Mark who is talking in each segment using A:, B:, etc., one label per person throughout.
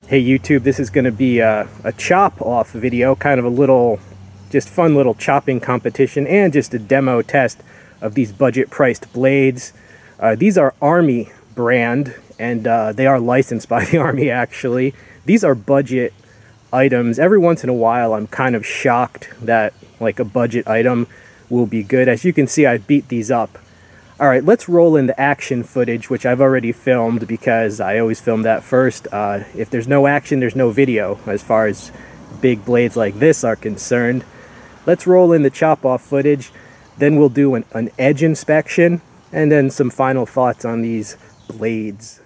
A: Hey YouTube, this is going to be a chop off video, kind of a little, just fun little chopping competition and just a demo test of these budget priced blades. These are Army brand and they are licensed by the Army actually. These are budget items. Every once in a while I'm kind of shocked that like a budget item will be good. As you can see, I beat these up. Alright, let's roll in the action footage, which I've already filmed because I always film that first. If there's no action, there's no video as far as big blades like this are concerned. Let's roll in the chop-off footage, then we'll do an edge inspection, and then some final thoughts on these blades.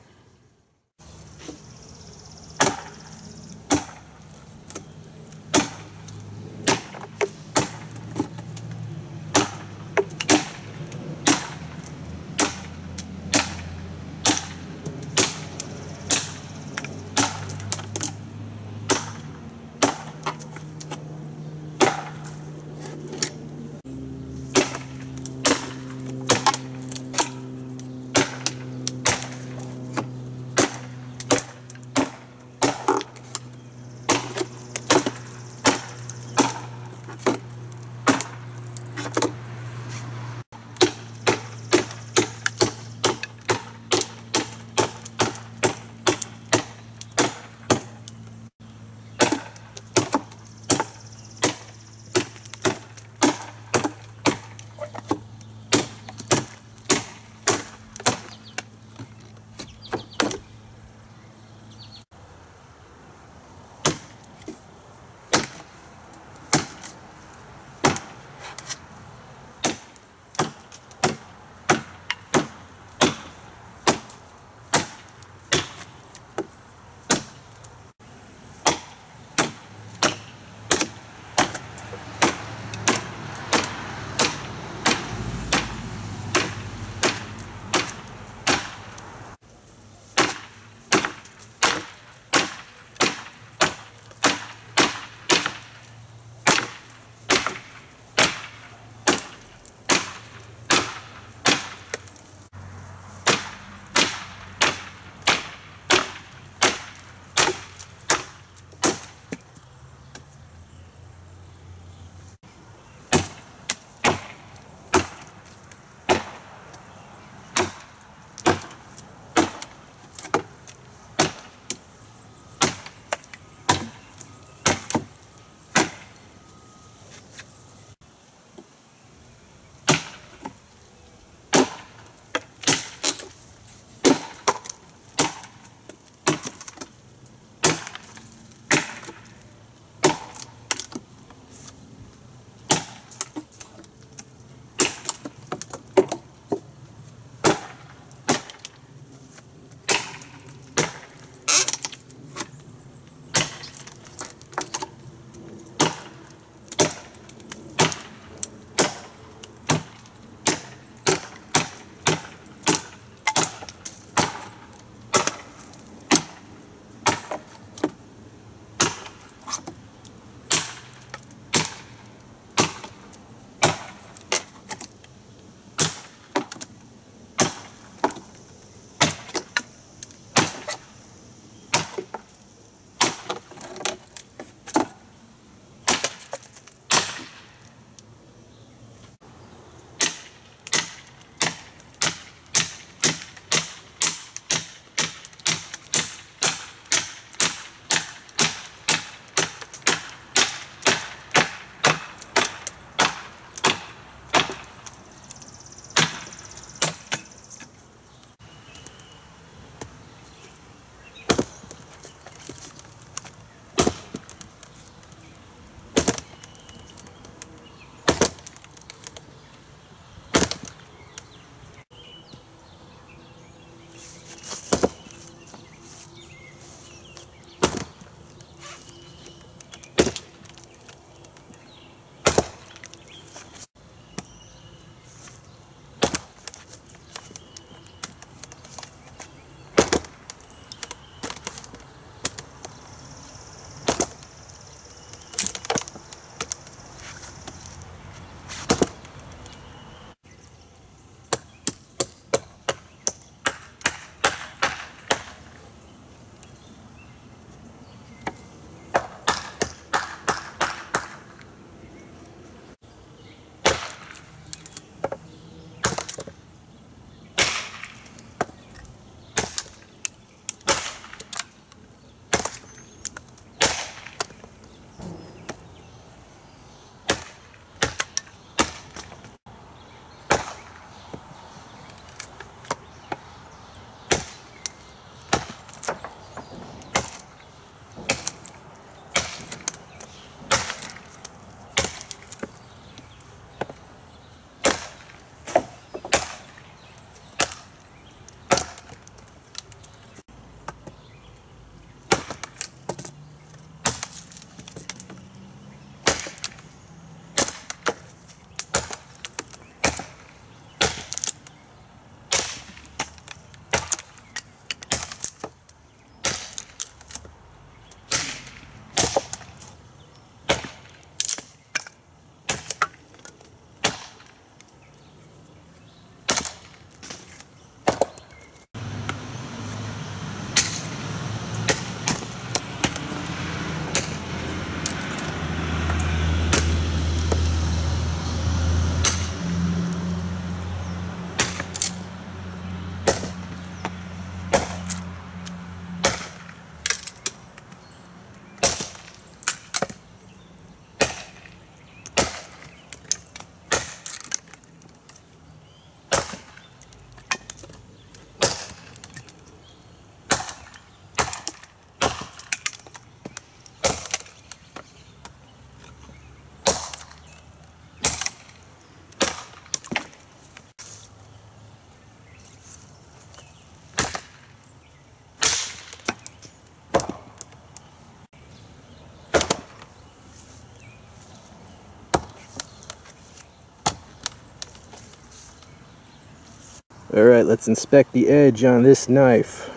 A: Alright, let's inspect the edge on this knife.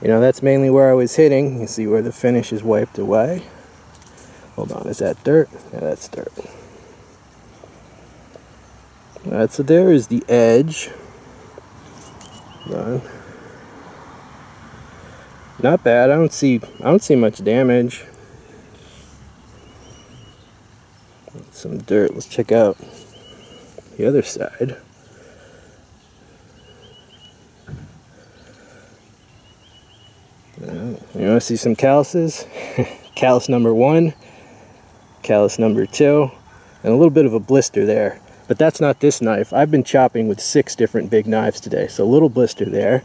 A: You know, that's mainly where I was hitting. You see where the finish is wiped away. Hold on, is that dirt? Yeah, that's dirt. Alright, so there is the edge. Hold on. Not bad. I don't see much damage. Some dirt. Let's check out the other side. You want to see some calluses? Callus number 1, callus number 2, and a little bit of a blister there. But that's not this knife. I've been chopping with 6 different big knives today, so a little blister there.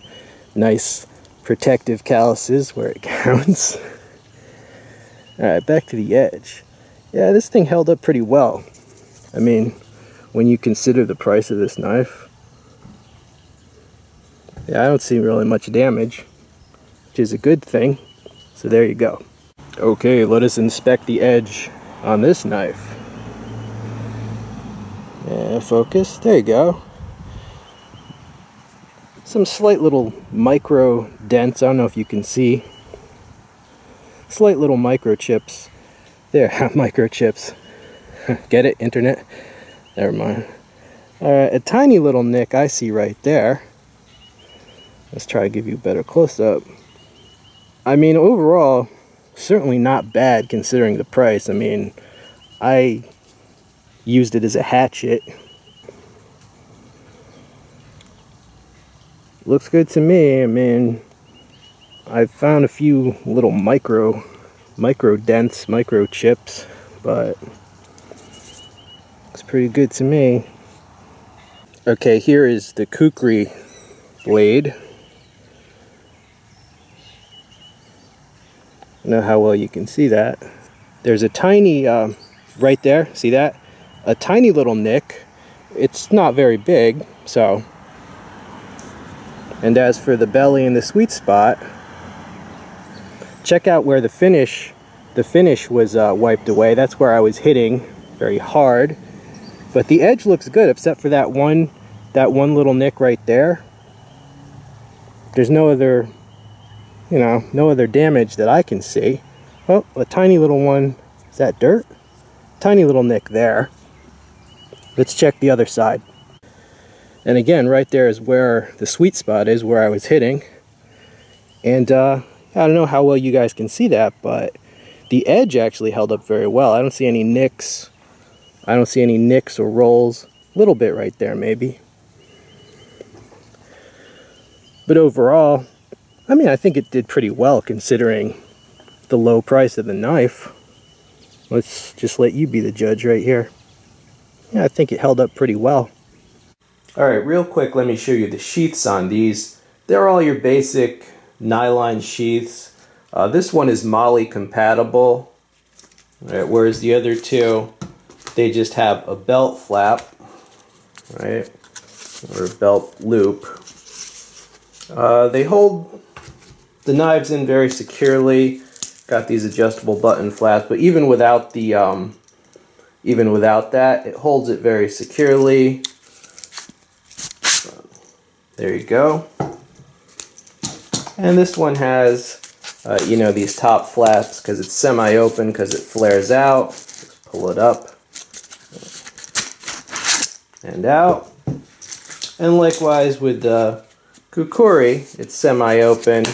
A: Nice protective calluses where it counts. Alright, back to the edge. Yeah, this thing held up pretty well. I mean, when you consider the price of this knife, yeah, I don't see really much damage, which is a good thing. So there you go. Okay, let us inspect the edge on this knife. Yeah, focus. There you go. Some slight little micro dents. I don't know if you can see. Slight little microchips. There, microchips. Get it? Internet? Never mind. Alright, a tiny little nick I see right there. Let's try to give you a better close-up. I mean, overall, certainly not bad considering the price. I mean, I used it as a hatchet. Looks good to me. I mean, I've found a few little micro dents, micro chips, but looks pretty good to me. Okay, here is the kukri blade. I don't know how well you can see that. There's a tiny, right there, see that? A tiny little nick. It's not very big, so. And as for the belly and the sweet spot, check out where the finish was wiped away. That's where I was hitting very hard. But the edge looks good, except for that one little nick right there. There's no other, you know, no other damage that I can see. Oh, a tiny little one. Is that dirt? Tiny little nick there. Let's check the other side. And again, right there is where the sweet spot is, where I was hitting. And I don't know how well you guys can see that, but the edge actually held up very well. I don't see any nicks. I don't see any nicks or rolls. A little bit right there, maybe. But overall, I mean, I think it did pretty well considering the low price of the knife. Let's just let you be the judge right here. Yeah, I think it held up pretty well. Alright, real quick, let me show you the sheaths on these. They're all your basic nylon sheaths. This one is MOLLE compatible, right, whereas the other two, they just have a belt flap, right, or a belt loop. They hold the knives in very securely. Got these adjustable button flaps, but even without the that, it holds it very securely. There you go. And this one has, you know, these top flaps because it's semi-open because it flares out. Just pull it up and out. And likewise with the kukri, it's semi-open.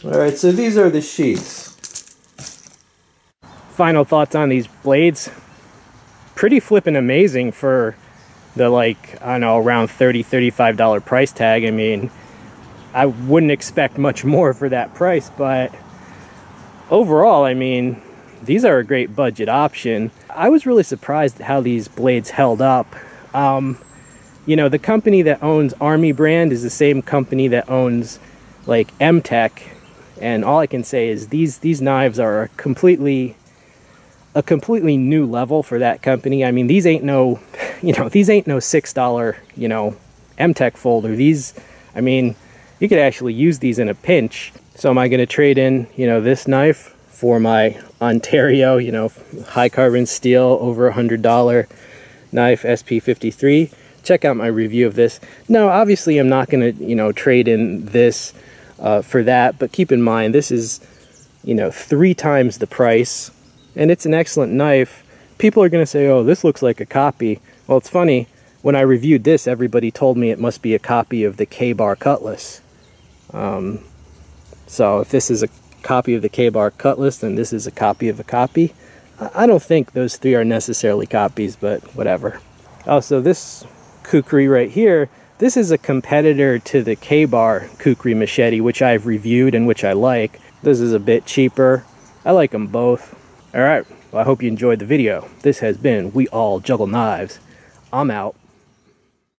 A: Alright, so these are the sheaths. Final thoughts on these blades. Pretty flippin' amazing for the, like, I don't know, around $30, $35 price tag. I mean, I wouldn't expect much more for that price, but overall, I mean, these are a great budget option. I was really surprised at how these blades held up. You know, the company that owns Army brand is the same company that owns, like, M-Tech, and all I can say is these knives are a completely new level for that company. I mean, these ain't no, you know, these ain't no $6, you know, M-Tech folder. These, I mean, you could actually use these in a pinch. So am I going to trade in, you know, this knife for my Ontario, you know, high carbon steel, over $100 knife, SP53. Check out my review of this. Now, obviously, I'm not going to, you know, trade in this for that, but keep in mind, this is, you know, 3 times the price, and it's an excellent knife. People are going to say, oh, this looks like a copy. Well, it's funny, when I reviewed this, everybody told me it must be a copy of the K-Bar cutlass. So if this is a copy of the K-Bar cutlass, then this is a copy of a copy. I don't think those 3 are necessarily copies, but whatever. Also, this kukri right here, this is a competitor to the K-Bar kukri machete, which I've reviewed and which I like. This is a bit cheaper. I like them both. All right, well, I hope you enjoyed the video. This has been We All Juggle Knives. I'm out.